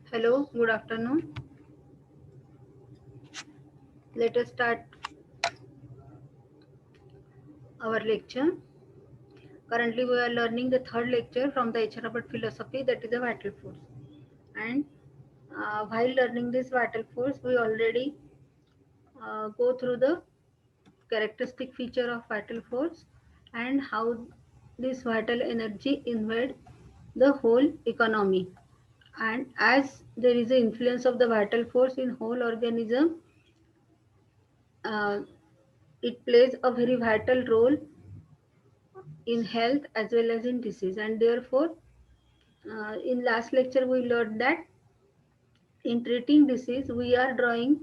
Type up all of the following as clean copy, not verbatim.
Hello, good afternoon. Let us start our lecture. Currently, we are learning the third lecture from the H. Robert philosophy, that is the vital force. And while learning this vital force, we already go through the characteristic feature of vital force and how this vital energy invade the whole economy. And as there is an influence of the vital force in whole organism, uh, it plays a very vital role in health as well as in disease. And therefore, in last lecture we learned that in treating disease we are drawing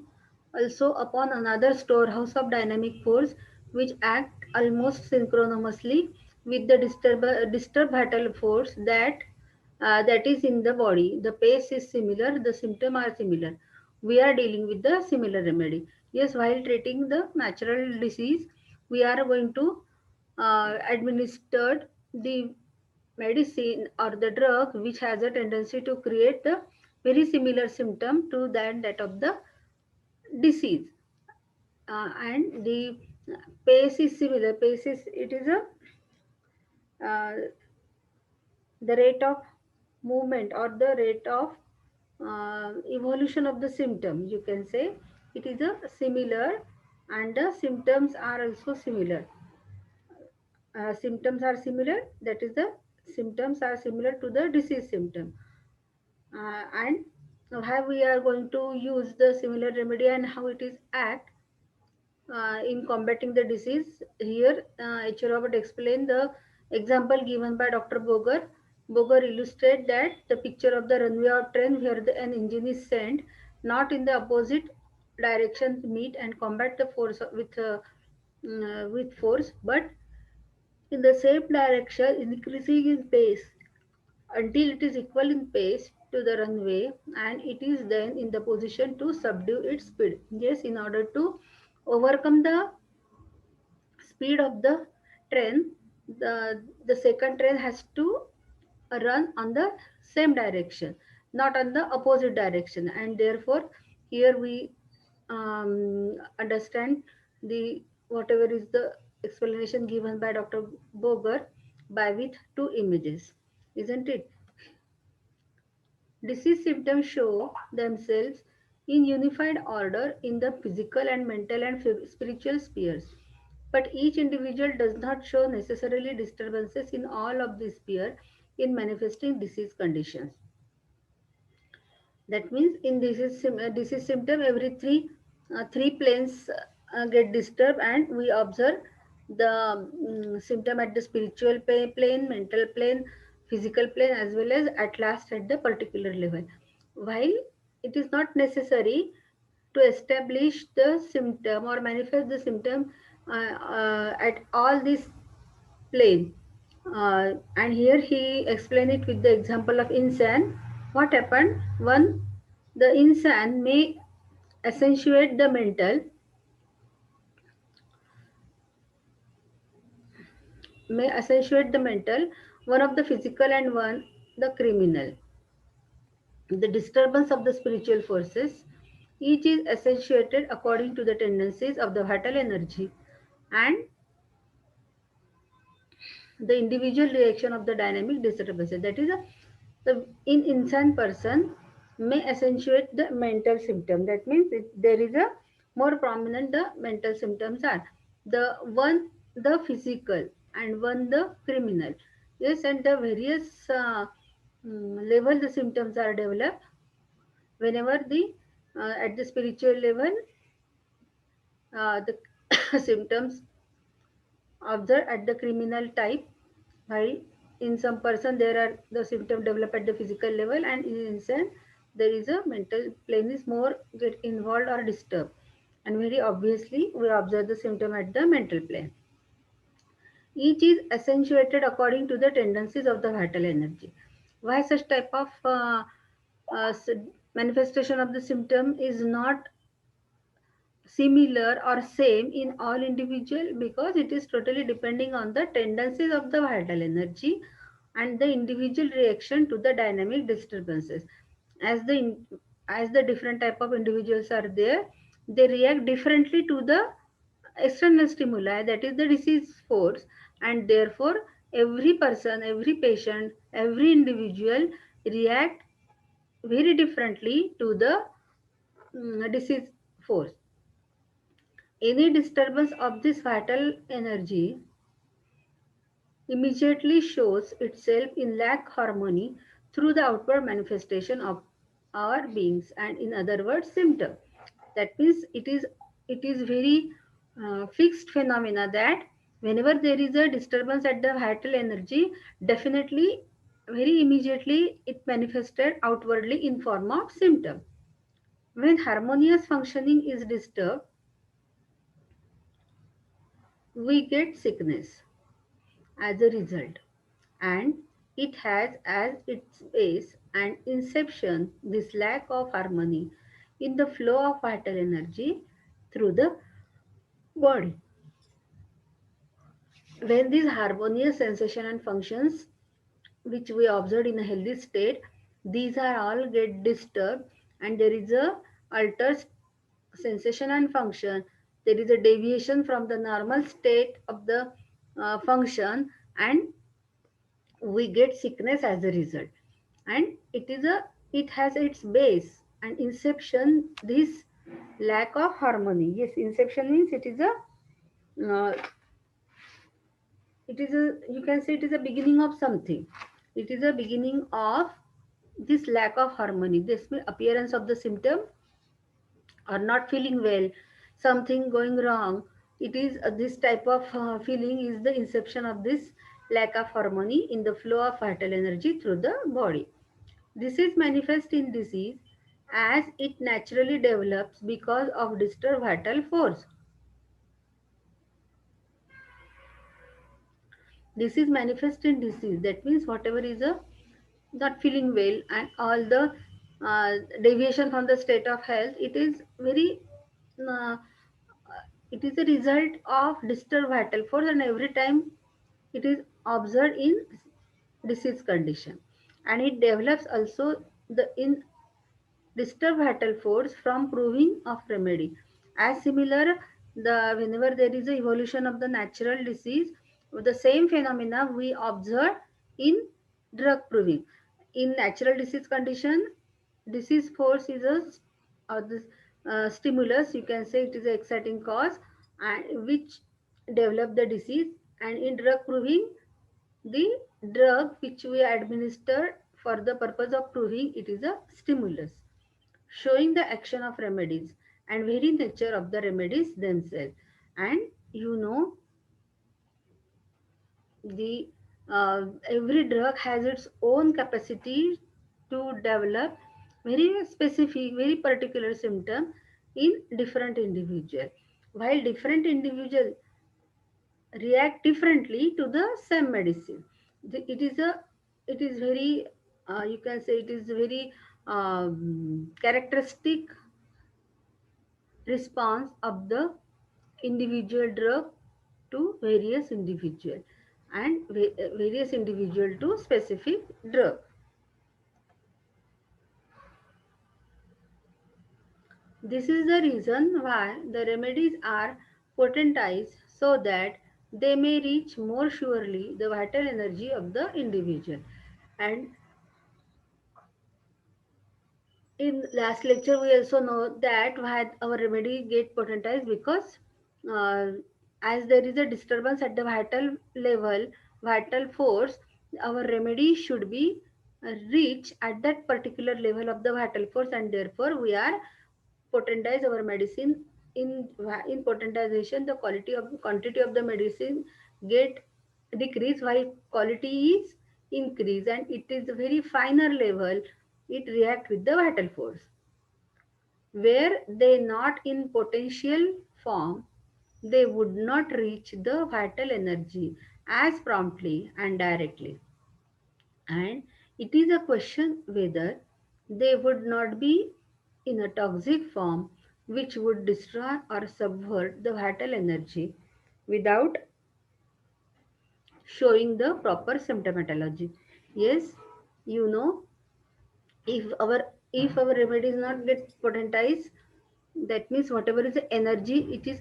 also upon another storehouse of dynamic force which act almost synchronously with the disturb vital force that is in the body. The pace is similar, the symptoms are similar, we are dealing with the similar remedy. Yes, while treating the natural disease we are going to administer the medicine or the drug which has a tendency to create the very similar symptom to that of the disease. And the pace is similar. Pace is, it is a the rate of movement or the rate of evolution of the symptom, you can say. It is a similar, and the symptoms are also similar. Symptoms are similar, that is the symptoms are similar to the disease symptom. And how we are going to use the similar remedy and how it is act in combating the disease. Here, H. Robert explained the example given by Dr. Boger. Boger illustrated that the picture of the runway of train where an engine is sent not in the opposite direction meet and combat the force with force, but in the same direction increasing in pace until it is equal in pace to the runway, and it is then in the position to subdue its speed. Yes, in order to overcome the speed of the train, the second train has to run on the same direction, not on the opposite direction. And therefore, here we understand the whatever is the explanation given by Dr. Boger by with two images, isn't it? Disease symptoms show themselves in unified order in the physical and mental and spiritual spheres. But each individual does not show necessarily disturbances in all of these spheres in manifesting disease conditions. That means in disease symptom, every three planes get disturbed, and we observe the symptom at the spiritual plane, mental plane, physical plane, as well as at last at the particular level. While it is not necessary to establish the symptom or manifest the symptom at all these plane. And here he explained it with the example of insan. What happened? One, the insan accentuate the mental, may accentuate the mental, one of the physical and one the criminal. The disturbance of the spiritual forces, each is accentuated according to the tendencies of the vital energy and the individual reaction of the dynamic disturbances. That is, the in insane person may accentuate the mental symptom. That means there is a more prominent the mental symptoms are the one the physical and one the criminal. Yes, and the various level the symptoms are developed whenever the at the spiritual level the symptoms observed at the criminal type, while in some person there are the symptom develop at the physical level, and in insane there is a mental plane is more get involved or disturbed, and very obviously we observe the symptom at the mental plane. Each is accentuated according to the tendencies of the vital energy. Why such type of uh, s- manifestation of the symptom is not similar or same in all individual? Because it is totally depending on the tendencies of the vital energy and the individual reaction to the dynamic disturbances. as the different type of individuals are there, they react differently to the external stimuli, that is the disease force, and therefore every person, every patient, every individual react very differently to the disease force. Any disturbance of this vital energy immediately shows itself in lack harmony through the outward manifestation of our beings, and in other words symptom. That means it is very fixed phenomena that whenever there is a disturbance at the vital energy, definitely very immediately it manifested outwardly in form of symptom. When harmonious functioning is disturbed, we get sickness as a result, and it has as its base and inception this lack of harmony in the flow of vital energy through the body. When these harmonious sensation and functions which we observed in a healthy state, these are all get disturbed, and there is a altered sensation and function, there is a deviation from the normal state of the function, and we get sickness as a result. And it has its base and inception this lack of harmony. Yes, inception means uh, it is a, you can say it is a beginning of something. It is a beginning of this lack of harmony, this appearance of the symptom or not feeling well, something going wrong. It is this type of feeling is the inception of this lack of harmony in the flow of vital energy through the body. This is manifest in disease as it naturally develops because of disturbed vital force. This is manifest in disease. That means whatever is a not feeling well and all the uh, deviation from the state of health, it is very uh, it is a result of disturbed vital force, and every time it is observed in disease condition, and it develops also the in disturb vital force from proving of remedy. As similar, the whenever there is a evolution of the natural disease, the same phenomena we observe in drug proving. In natural disease condition, disease force is a this, stimulus. You can say it is an exciting cause, and which develop the disease. And in drug proving, the drug which we administer for the purpose of proving it is a stimulus, showing the action of remedies and very nature of the remedies themselves. And you know, the every drug has its own capacity to develop very specific, very particular symptom in different individual. While different individual react differently to the same medicine, it is a, it is very you can say it is very characteristic response of the individual drug to various individual, and various individual to specific drug. This is the reason why the remedies are potentized so that they may reach more surely the vital energy of the individual. And in last lecture we also know that why our remedy get potentized, because uh, as there is a disturbance at the vital level, vital force, our remedy should be reach at that particular level of the vital force, and therefore we are potentize our medicine. In potentization, the quality of quantity of the medicine get decrease while quality is increase, and it is a very finer level, it react with the vital force. Were they not in potential form, they would not reach the vital energy as promptly and directly. And it is a question whether they would not be in a toxic form which would destroy or subvert the vital energy without showing the proper symptomatology. Yes, you know, if our if our remedy is not get potentized, that means whatever is the energy it is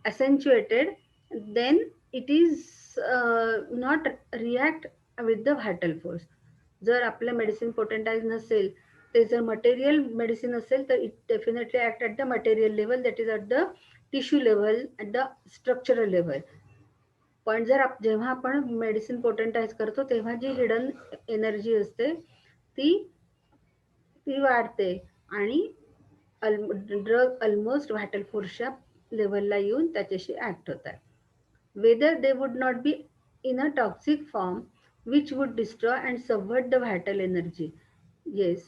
accentuated, then it is not react with the vital force. जर आपलं medicine potentise नसेल, ते जर material medicine असेल तर it definitely act at the material level, that is at the tissue level, at the structural level. पण जर जेव्हा आपण मेडिसिन पोटेंटाइज करतो तेव्हा जी हिडन एनर्जी असते ती ती वाढते आणि ड्रग ऑलमोस्ट व्हायटल फोर्सच्या लेवलला येऊन त्याच्याशी ॲक्ट होतात. Whether they would not be in a toxic form which would destroy and subvert the vital energy. Yes,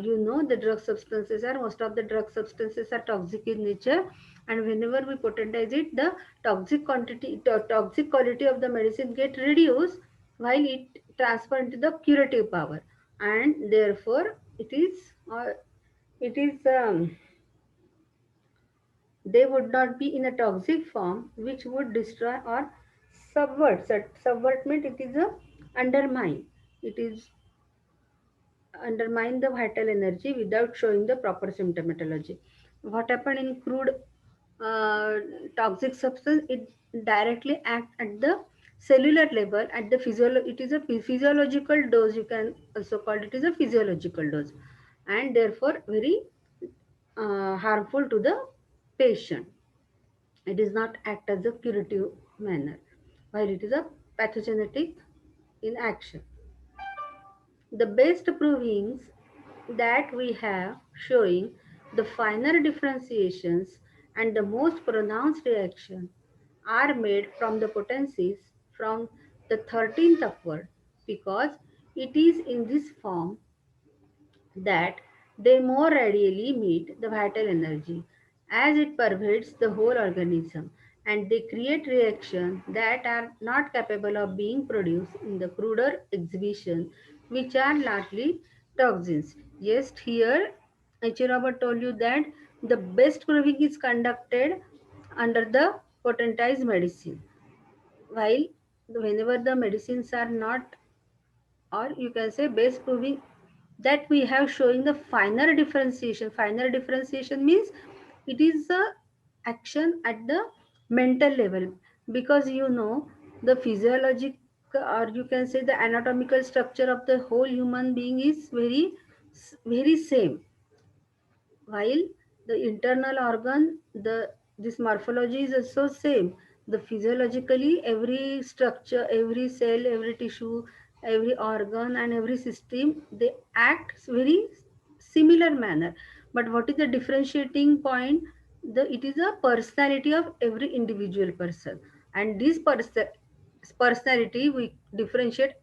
you know the drug substances are, most of the drug substances are toxic in nature, and whenever we potentize it, the toxic quality of the medicine get reduced while it transfer into the curative power, and therefore it is they would not be in a toxic form which would destroy or subvert. Subvert means it is a undermine. It is undermine the vital energy without showing the proper symptomatology. What happened in crude toxic substance? It directly act at the cellular level, at the it is a physiological dose. You can also call it is a physiological dose, and therefore very harmful to the patient. It does not act as a curative manner, while it is a pathogenetic in action. The best provings that we have showing the finer differentiations and the most pronounced reaction are made from the potencies from the 13th upward, because it is in this form that they more readily meet the vital energy as it pervades the whole organism, and they create reactions that are not capable of being produced in the cruder exhibition, which are largely toxins. Yes, here H. Robert told you that the best proving is conducted under the potentized medicine, while whenever the medicines are not, or you can say base proving, that we have showing the finer differentiation. Finer differentiation means it is a action at the mental level, because you know the physiologic, or you can say the anatomical structure of the whole human being is very same, while the internal organ, the this morphology is also same. The physiologically every structure, every cell, every tissue, every organ and every system, they act very similar manner. But what is the differentiating point? It is a personality of every individual person, and this personality we differentiate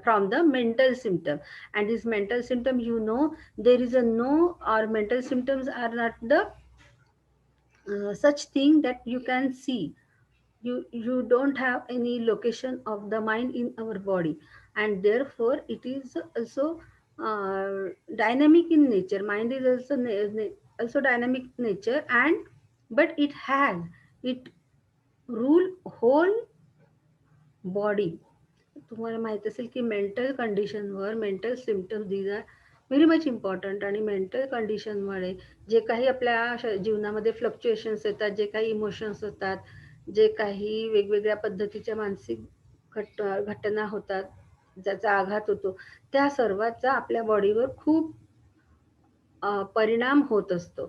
from the mental symptom. And this mental symptom, you know, there is a no, or mental symptoms are not the such thing that you can see. You don't have any location of the mind in our body, and therefore it is also dynamic in nature. Mind is also also dynamic nature, and but it rule whole body. तुम्हाला माहित असेल की mental कंडिशनवर mental symptoms these are very much important. आणि mental कंडिशनमुळे जे काही आपल्या जीवनामध्ये फ्लक्च्युएशन्स येतात, जे काही इमोशन्स होतात, जे काही वेगवेगळ्या पद्धतीच्या मानसिक घटना होतात, ज्याचा आघात होतो, त्या सर्वाचा आपल्या बॉडीवर खूप परिणाम होत असतो,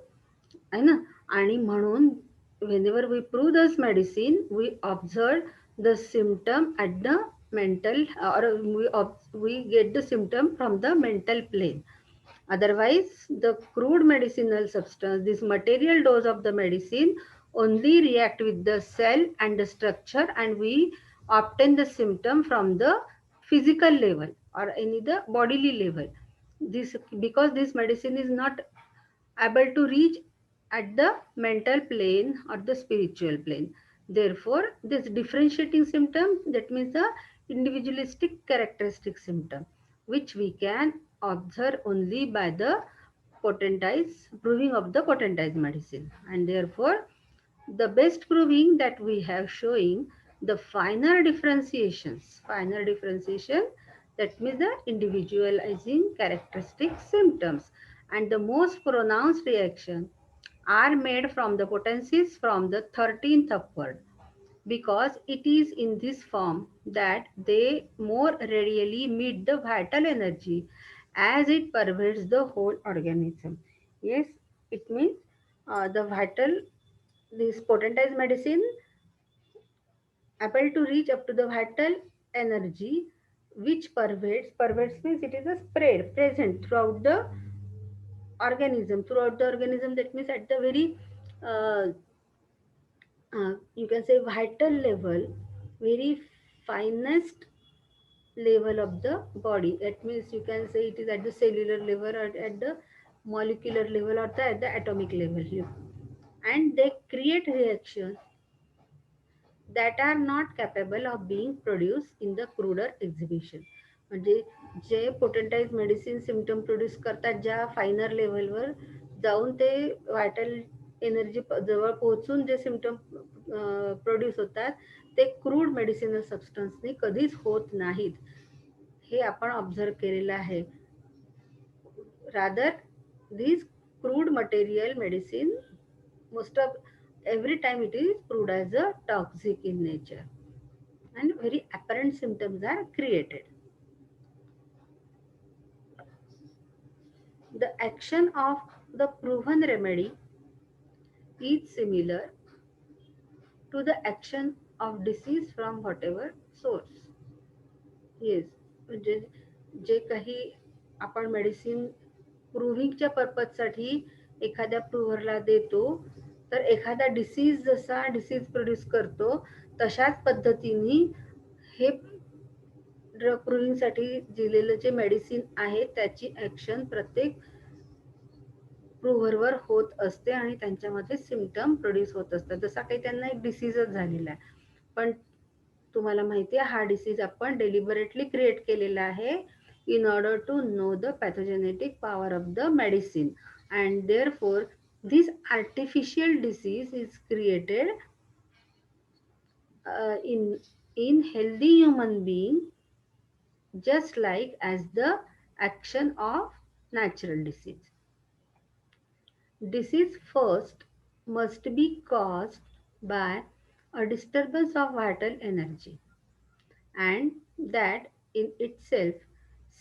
आहे ना. आणि म्हणून whenever we prove this medicine, we observe the symptom at the mental, or we get the symptom from the mental plane. Otherwise the crude medicinal substance, this material dose of the medicine only react with the cell and the structure, and we obtain the symptom from the physical level or any the bodily level. This because this medicine is not able to reach at the mental plane or the spiritual plane. Therefore, this differentiating symptom, that means the individualistic characteristic symptom, which we can observe only by the potentized proving of the potentized medicine. And therefore, the best proving that we have showing the finer differentiation that means the individualizing characteristic symptoms. And the most pronounced reaction are made from the potencies from the 13th upward, because it is in this form that they more readily meet the vital energy as it pervades the whole organism. Yes, it means the vital, this potentized medicine able to reach up to the vital energy which pervades means it is a spread present throughout the organism. That means at the very uh, you can say vital level, very finest level of the body. That means you can say it is at the cellular level or at the molecular level or at the atomic level. And they create reactions that are not capable of being produced in the cruder exhibition. म्हणजे जे potentise medicine symptom produce करतात ज्या फायनर लेवलवर जाऊन ते vital energy जवळ पोहोचून जे symptom produce होतात ते क्रूड मेडिसिनल सबस्टन्सनी कधीच होत नाहीत, हे आपण ऑब्झर्व केलेलं आहे. Rather these crude material medicine, most of every time it is proved as a toxic in nature and very apparent symptoms are created. The action of the proven remedy is similar to the action of disease from whatever source. Yes, म्हणजे जे काही आपण medicine प्रूव्हिंगच्या पर्पजसाठी एखाद्या प्रूव्हरला देतो, तर एखादा disease जसा disease produce करतो तशाच पद्धतीने हे ड्रग प्रूव्हिंगसाठी दिलेलं जे मेडिसिन आहे त्याची ॲक्शन प्रत्येक प्रूव्हरवर होत असते आणि त्यांच्यामध्ये सिम्पटम प्रोड्यूस होत असतात. जसा काही त्यांना एक डिसीजच झालेला आहे, पण तुम्हाला माहिती आहे हा डिसीज आपण डेलिबरेटली क्रिएट केलेला आहे in order to know the pathogenetic power of the medicine, and therefore this artificial disease is created in healthy human being, just like as the action of natural disease. Disease first must be caused by a disturbance of vital energy, and that in itself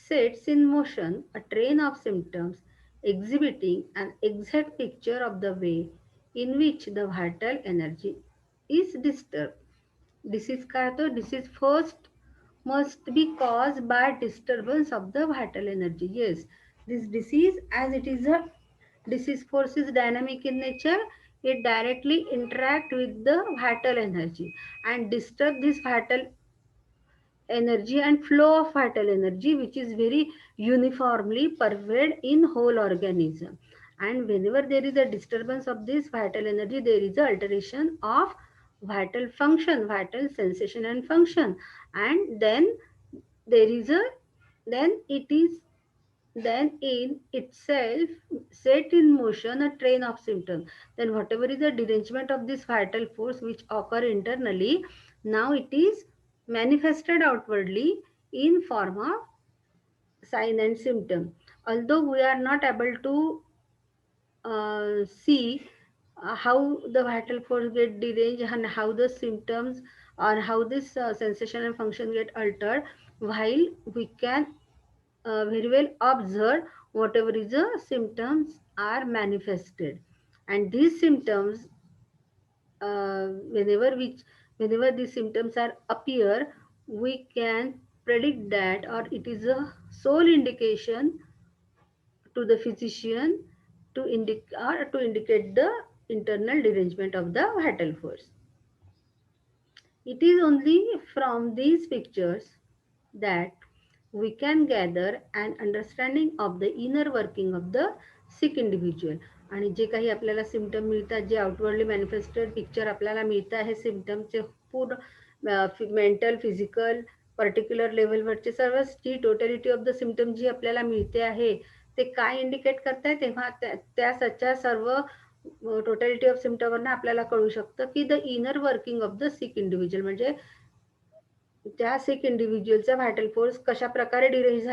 sets in motion a train of symptoms exhibiting an exact picture of the way in which the vital energy is disturbed. Disease का तो disease first must be caused by disturbance of the vital energy. Yes, this disease, as it is a disease force is dynamic in nature, it directly interact with the vital energy and disturb this vital energy and flow of vital energy which is very uniformly pervade in whole organism. And whenever there is a disturbance of this vital energy, there is a alteration of vital function, vital sensation and function, and then there is a then it is then in itself set in motion a train of symptoms. Then whatever is the derangement of this vital force which occur internally, now it is manifested outwardly in form of sign and symptom. Although we are not able to see how the vital force get deranged and how the symptoms or how this sensation and function get altered, while we can very well observe whatever is the symptoms are manifested. And these symptoms uh, whenever which whenever these symptoms are appear, we can predict that, or it is a sole indication to the physician to indicate the internal derangement of the vital force. It is only from these pictures that we can gather an understanding of the inner working of the sick individual. आणि जे काही आपल्याला symptom मिळतात, जे outwardly manifested picture आपल्याला मिळतं आहे सिम्पटमचे पूर्ण mental physical particular लेवलवरचे सर्व जी टोटॅलिटी ऑफ द सिम्पटम जी आपल्याला मिळते आहे ते काय इंडिकेट करताय, तेव्हा त्या सच्च्या सर्व टोटॅलिटी ऑफ सिम्पटमवरनं आपल्याला कळू शकतं की the inner working of the sick individual, म्हणजे त्या सिक इंडिव्हिज्युअलचा व्हायटल फोर्स कशा प्रकारे डिरेज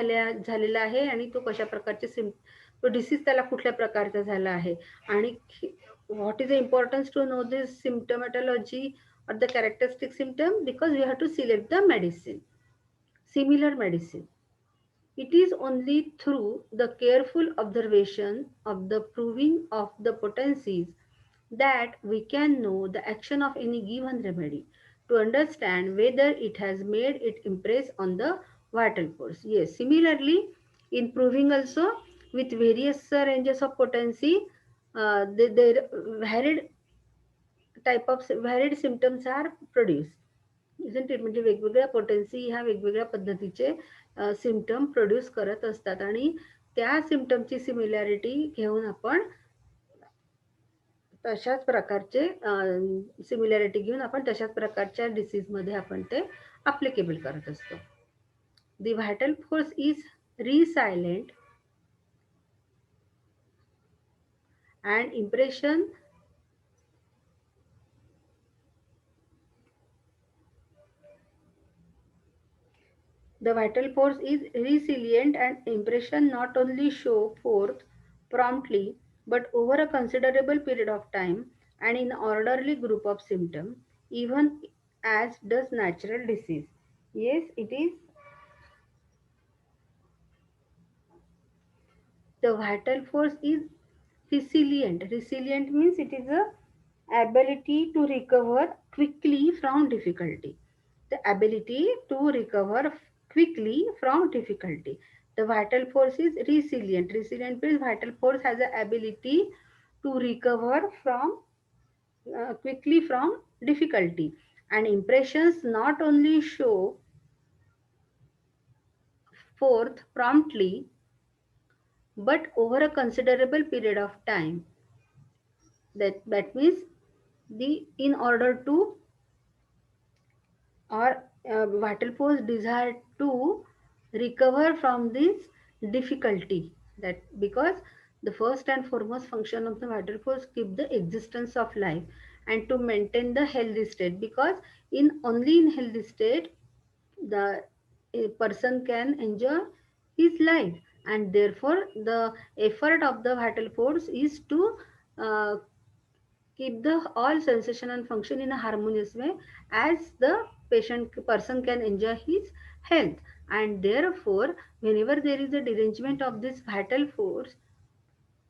झालेला आहे आणि तो कशा प्रकारचे तो डिसीज त्याला कुठल्या प्रकारचा झाला आहे आणि what is the importance to know this symptomatology or the characteristic symptom, because we have to select the medicine, similar medicine. It is only through the careful observation of the proving of the potencies that we can know the action of any given remedy to understand whether it has made it impress on the vital force. Yes, similarly, in proving also with various ranges of potency, there varied type of varied symptoms are produced. Isn't it? म्हणजे वेगवेगळ्या potency ह्या वेगवेगळ्या पद्धतीचे symptom produce करत असतात आणि त्या सिम्पटमची similarity घेऊन आपण तशाच प्रकारचे सिमिलॅरिटी घेऊन आपण तशाच प्रकारच्या डिसीजमध्ये आपण ते अप्लिकेबल करत असतो. The vital force is resilient and impression The vital force is resilient and impression not only show forth promptly but over a considerable period of time and in orderly group of symptoms, even as does natural disease. Yes, it is. The vital force is resilient. Resilient means it is a ability to recover quickly from difficulty. The ability to recover quickly from difficulty. The vital force is resilient. Resilient means vital force has the ability to recover from quickly from difficulty. And impressions not only show forth promptly but over a considerable period of time. That means the in order to or vital force desire to recover from this difficulty, that because the first and foremost function of the vital force keep the existence of life and to maintain the healthy state, because in only in healthy state the a person can enjoy his life, and therefore the effort of the vital force is to uh, keep the all sensation and function in a harmonious way as the patient person can enjoy his health. And therefore whenever there is a derangement of this vital force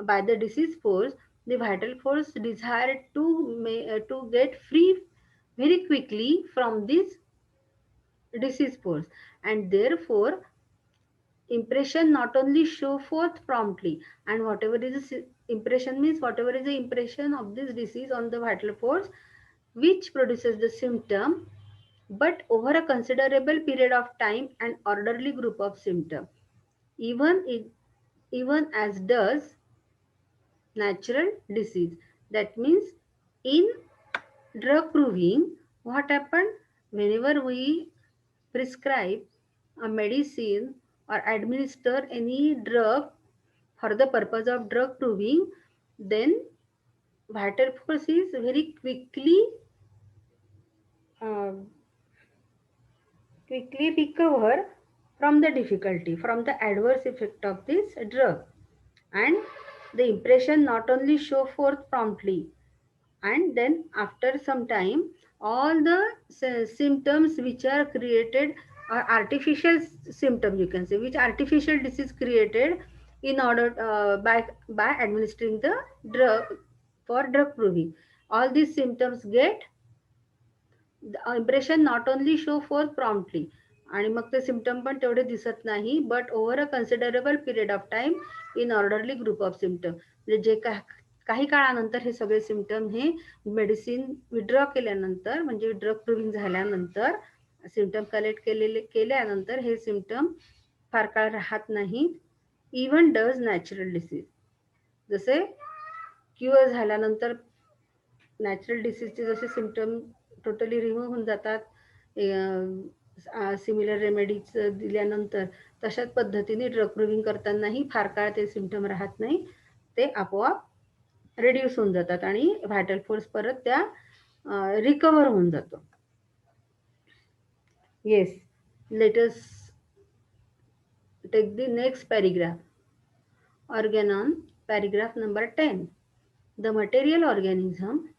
by the disease force, the vital force desire to get free very quickly from this disease force, and therefore impression not only show forth promptly, and whatever is the impression means whatever is the impression of this disease on the vital force which produces the symptom, but over a considerable period of time and orderly group of symptom, even it, even as does natural disease. That means in drug proving, what happened whenever we prescribe a medicine or administer any drug for the purpose of drug proving, then vital force is very uh, quickly recover from the difficulty, from the adverse effect of this drug, and the impression not only show forth promptly, and then after some time all the symptoms which are created are artificial symptoms, you can say, which artificial disease created in order by administering the drug for drug proving, all these symptoms get the impression not only show forth promptly आणि मग ते symptom पण तेवढे दिसत नाही, but over a considerable period of time in orderly group of symptom, म्हणजे जे काही काळानंतर हे सगळे सिम्पटम हे मेडिसिन विड्रॉ केल्यानंतर म्हणजे ड्रग प्रूव्हिंग झाल्यानंतर सिम्पटम कलेक्ट केल्यानंतर हे सिम्पटम फार काळ राहत नाहीत. इवन डज नॅचरल डिसीज, जसे क्युअर झाल्यानंतर नॅचरल डिसीजचे जसे सिम्पटम टोटली रिमूव्ह होऊन जातात सिमिलर रेमेडीज दिल्यानंतर, तशाच पद्धतीने ड्रग प्रूव्हिंग करतानाही फार काळ ते सिम्पटम राहत नाही, ते आपोआप रिड्यूस होऊन जातात आणि व्हायटल फोर्स परत त्या रिकवर होऊन जातो. Yes, let us take the next paragraph. Organon, paragraph number 10. The material organism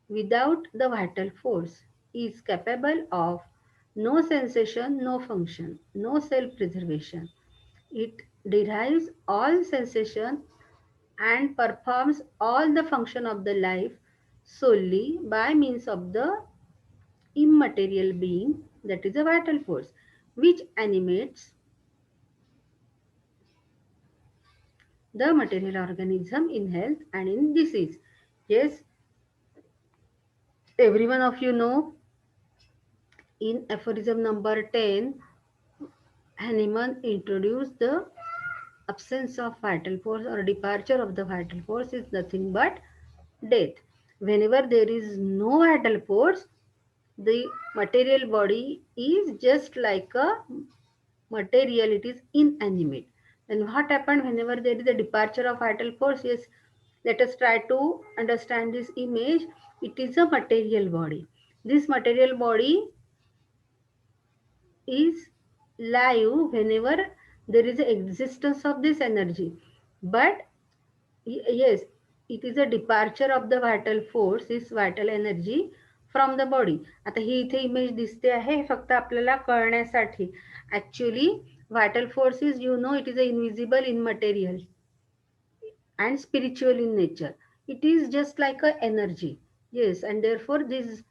without the vital force is capable of no sensation, no function, no self preservation. It derives all sensation and performs all the function of the life solely by means of the immaterial being, that is a vital force, which animates the material organism in health and in disease. Yes, every one of you know, in aphorism number 10, Hahnemann introduced the absence of vital force or departure of the vital force is nothing but death. Whenever there is no vital force, the material body is just like a material, it is inanimate. And what happened whenever there is a departure of vital force? Yes, let us try to understand this image. It is a material body. This material body is live whenever there is a existence of this energy. But yes, it is a departure of the vital force, is vital energy from the body. आता ही इथे image दिसते आहे हे फक्त आपल्याला कळण्यासाठी. Actually vital force is you know it is a invisible immaterial and spiritual in nature. It is just like a energy. Yes, and therefore this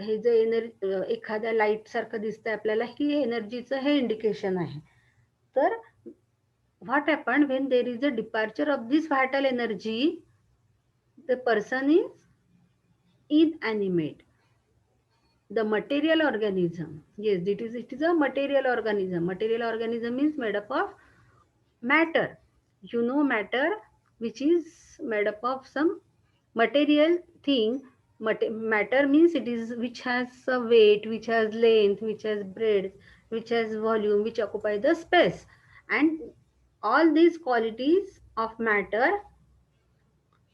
हे जे एखाद्या लाईट सारखं दिसतंय आपल्याला की एनर्जीचं हे इंडिकेशन आहे. तर what happened when there is a departure of this vital energy, the person is inanimate. The material organism, yes, it is a material organism. Material organism is made up of matter. You know, matter, which is made up of some material thing. Matter means it is which has a weight, which has length, which has breadth, which has volume, which occupy the space. And all these qualities of matter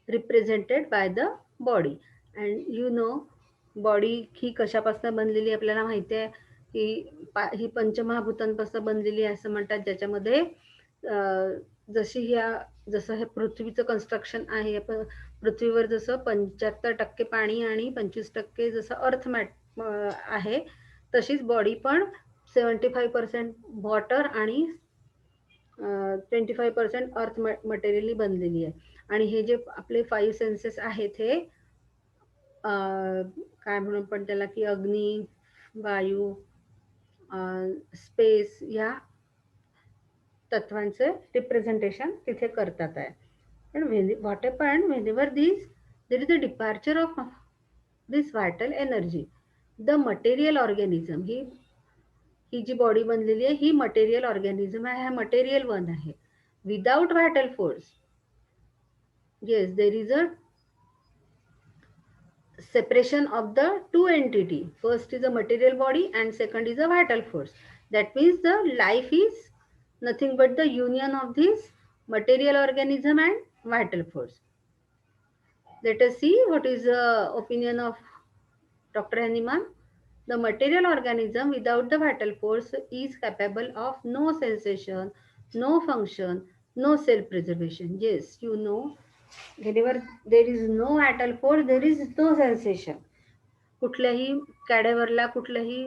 represented by the body. And you know, body ही कशापासून बनलेली आपल्याला माहिती आहे ही पंचमहाभूतांपासून बनलेली आहे असं म्हणतात, ज्याच्यामध्ये जशी जसं हे पृथ्वीचं कन्स्ट्रक्शन आहे, पृथ्वीवर जसं 75% पाणी आणि 25% जसं अर्थ आहे, तशीच बॉडी पण 75% वॉटर आणि 25% अर्थ मटेरियली बनलेली आहे. आणि हे जे आपले 5 सेन्सेस आहेत हे काय म्हणून पण त्याला की अग्नी, वायू, स्पेस या तत्वांचे रिप्रेझेंटेशन तिथे करतात आहे. पण what happen whenever there is a departure of this vital energy, the material organism, ही जी बॉडी बनलेली आहे ही मटेरियल ऑर्गॅनिझम आहे, हा मटेरियल वन आहे. Without vital force, yes, there is a separation of the two entity. First is a material body and second is a vital force. That means the life is nothing but the union of this material organism and vital force. Let us see what is the opinion of Dr. Hahnemann. The material organism without the vital force is capable of no sensation, no function, no self-preservation. Yes, you know, whenever there is no vital force, there is no sensation. कुठल्याही कॅडेवरला कुठल्याही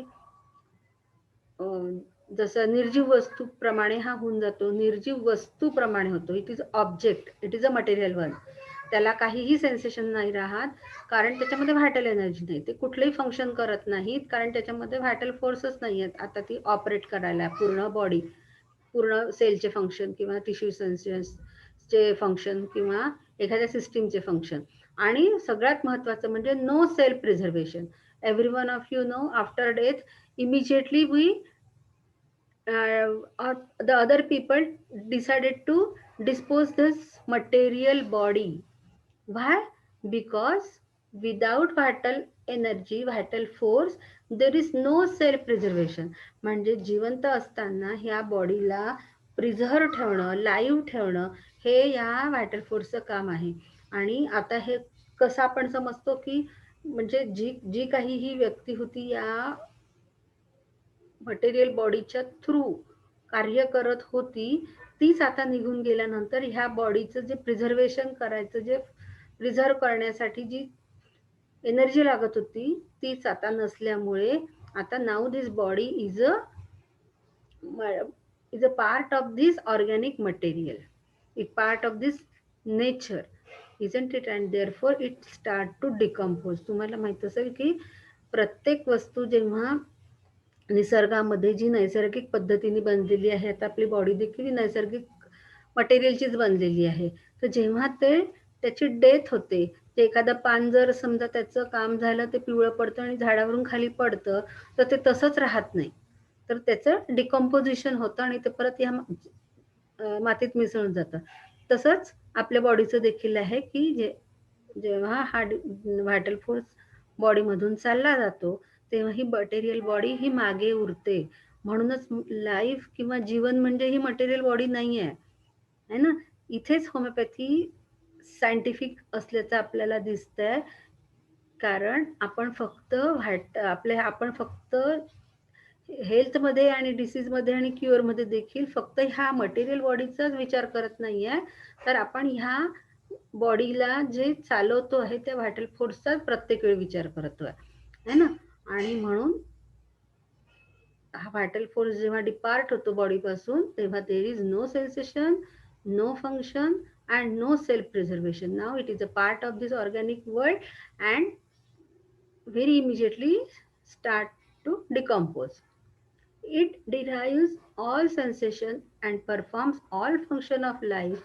जसं निर्जीव वस्तूप्रमाणे हा होऊन जातो, निर्जीव वस्तूप्रमाणे होतो. It is object, it is a material one. त्याला काहीही सेन्सेशन नाही राहत, कारण त्याच्यामध्ये व्हायटल एनर्जी नाही. ते कुठलंही फंक्शन करत नाहीत, कारण त्याच्यामध्ये व्हायटल फोर्सच नाही आहेत आता ती ऑपरेट करायला. पूर्ण बॉडी, पूर्ण सेलचे फंक्शन किंवा टिश्यू सेन्सेसचे फंक्शन किंवा एखाद्या सिस्टीमचे फंक्शन. आणि सगळ्यात महत्त्वाचं म्हणजे no self preservation. Every one of you know, after death immediately we or the other people decided to dispose this material body. Why? Because without vital energy, vital force, there is no self preservation. म्हणजे जिवंत असताना ह्या बॉडीला preserve ठेवणं, live ठेवणं, हे या vital फोर्सचं काम आहे. आणि आता हे कसं आपण समजतो की म्हणजे जी जी काही ही व्यक्ती होती या मटेरियल बॉडीच्या थ्रू कार्य करत होती, तीच आता निघून गेल्यानंतर ह्या बॉडीचं जे प्रिझर्वेशन करायचं, जे प्रिझर्व करण्यासाठी जी एनर्जी लागत होती, तीच आता नसल्यामुळे आता now this body is a part of this organic material, a part of this nature, isn't it? And therefore it start to decompose. तुम्हाला माहित असेल की प्रत्येक वस्तू जेव्हा निसर्गामध्ये जी नैसर्गिक पद्धतीने बनलेली आहे, आता आपली बॉडी देखील नैसर्गिक मटेरियलचीच बनलेली आहे, तर जेव्हा त्याची डेथ होते, ते एखादं पान जर समजा त्याचं काम झालं, ते पिवळं पडतं आणि झाडावरून खाली पडतं, तर ते तसंच राहत नाही, तर त्याचं डिकम्पोजिशन होतं आणि ते परत या मातीत मिसळून जातं. तसंच आपल्या बॉडीचं देखील आहे की जेव्हा हा व्हायटल फोर्स बॉडीमधून चालला जातो, तेव्हा ही मटेरियल बॉडी ही मागे उरते. म्हणूनच लाईफ किंवा जीवन म्हणजे ही मटेरियल बॉडी नाही आहे ना. इथेच होमिओपॅथी सायंटिफिक असल्याचं आपल्याला दिसतंय, कारण आपण फक्त हेल्थमध्ये आणि डिसीजमध्ये आणि क्युअरमध्ये देखील फक्त ह्या मटेरियल बॉडीचाच विचार करत नाहीये, तर आपण ह्या बॉडीला जे चालवतो आहे त्या व्हायटल फोर्सचाच प्रत्येक वेळी विचार करतोय है ना. आणि म्हणून हा व्हायटल फोर्स जेव्हा डिपार्ट होतो बॉडीपासून, तेव्हा there is no sensation, no function and no self preservation. Now it is a part of this organic world and very immediately start to decompose. It derives all sensation and performs all function of life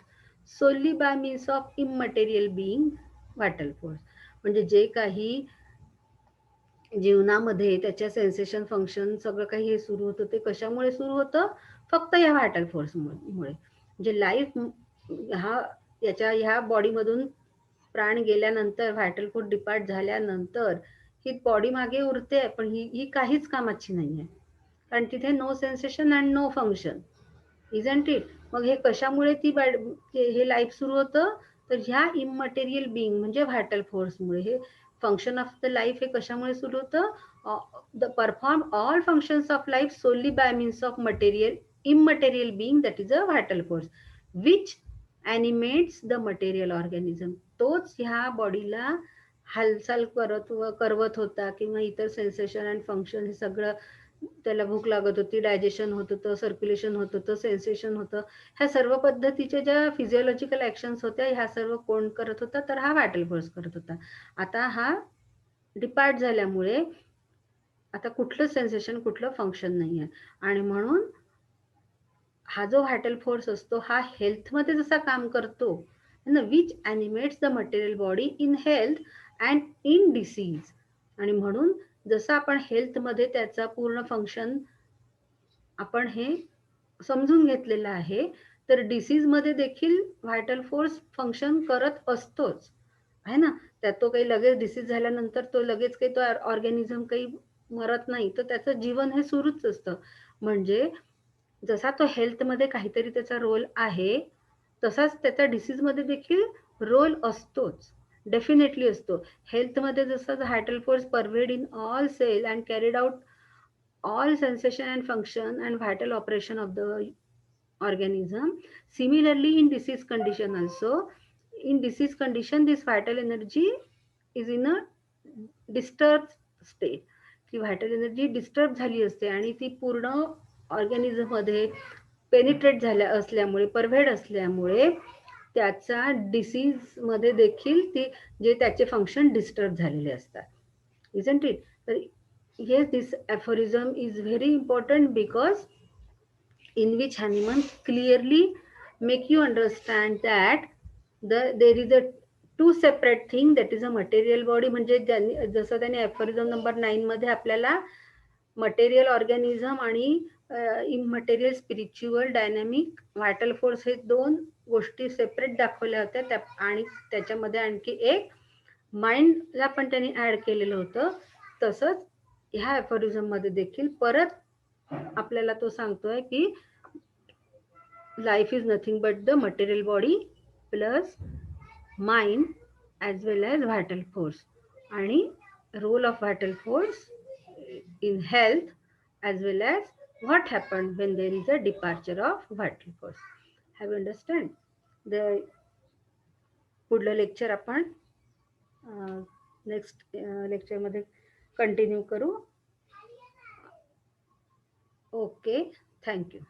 solely by means of immaterial being vital force. म्हणजे जे काही जीवनामध्ये त्याच्या sensation function सगळं काही हे सुरू होतं, ते कशामुळे सुरू होतं? फक्त या व्हायटल फोर्समुळे. म्हणजे लाईफ ह्या बॉडीमधून प्राण गेल्यानंतर, व्हायटल फोर्स डिपार्ट झाल्यानंतर ही बॉडी मागे उरते, पण ही काहीच कामाची नाही आहे, कारण तिथे no sensation and no function, isn't it. मग हे कशामुळे हे लाईफ सुरू होतं? तर ह्या इममटेरियल बिंग म्हणजे व्हायटल फोर्समुळे. हे फंक्शन ऑफ द लाईफ हे कशामुळे सुरू होतं? The perform all functions of life solely by means of immaterial being, that is a vital force which animates the material organism. तोच ह्या बॉडीला हालचाल करवत होता, किंवा इतर सेन्सेशन अँड फंक्शन हे सगळं, त्याला भूक लागत होती, डायजेशन होत होतं, सर्क्युलेशन होत होतं, सेन्सेशन होतं, ह्या सर्व पद्धतीच्या ज्या फिजिओलॉजिकल ऍक्शन्स होत्या, ह्या सर्व कोण करत होता? तर हा व्हायटल फोर्स करत होता. आता हा डिपार्ट झाल्यामुळे आता कुठलं सेन्सेशन, कुठलं फंक्शन नाही आहे. आणि म्हणून हा जो व्हायटल फोर्स असतो, हा हेल्थमध्ये जसा काम करतो ना, which animates the material body in health and in disease. आणि म्हणून जसं आपण हेल्थमध्ये त्याचा पूर्ण फंक्शन आपण हे समजून घेतलेलं आहे, तर डिसीजमध्ये देखील व्हायटल फोर्स फंक्शन करत असतोच आहे ना. त्यात तो काही लगेच डिसीज झाल्यानंतर तो लगेच काही तो ऑर्गॅनिझम काही मरत नाही, तर त्याचं जीवन हे सुरूच असतं. म्हणजे जसा तो हेल्थमध्ये काहीतरी त्याचा रोल आहे, तसाच त्याचा डिसीजमध्ये देखील रोल असतोच, डेफिनेटली असतो. हेल्थमध्ये जसं vital force pervaded in all cell and carried out all sensation and function and vital operation of the organism. Similarly, in disease condition also, in disease condition, this vital energy is in a disturbed state. ती vital energy disturb झाली असते आणि ती पूर्ण ऑर्गॅनिझममध्ये penetrate झाल्या असल्यामुळे, परवेड असल्यामुळे त्याचा डिसीजमध्ये देखील जे त्याचे फंक्शन डिस्टर्ब झालेले असतात, isn't it? तर yes, this aphorism is very important because in which Hanuman clearly make you understand that there is a two separate thing, that is a material body. म्हणजे जसं त्याने aphorism नंबर 9 मध्ये आपल्याला material organism आणि immaterial spiritual dynamic vital force हे दोन गोष्टी separate दाखवल्या होत्या, आणि त्याच्यामध्ये आणखी एक माइंडला पण त्यांनी ऍड केलेलं होतं. तसंच ह्या ॲफोरिझम मध्ये देखील परत आपल्याला तो सांगतोय की life is nothing but the material body plus mind as well as vital force, आणि role of vital force in health as well as what happened when there is a departure of vital force. Have you understand? The पुढलं lecture आपण next लेक्चरमध्ये continue करू. Okay, thank you.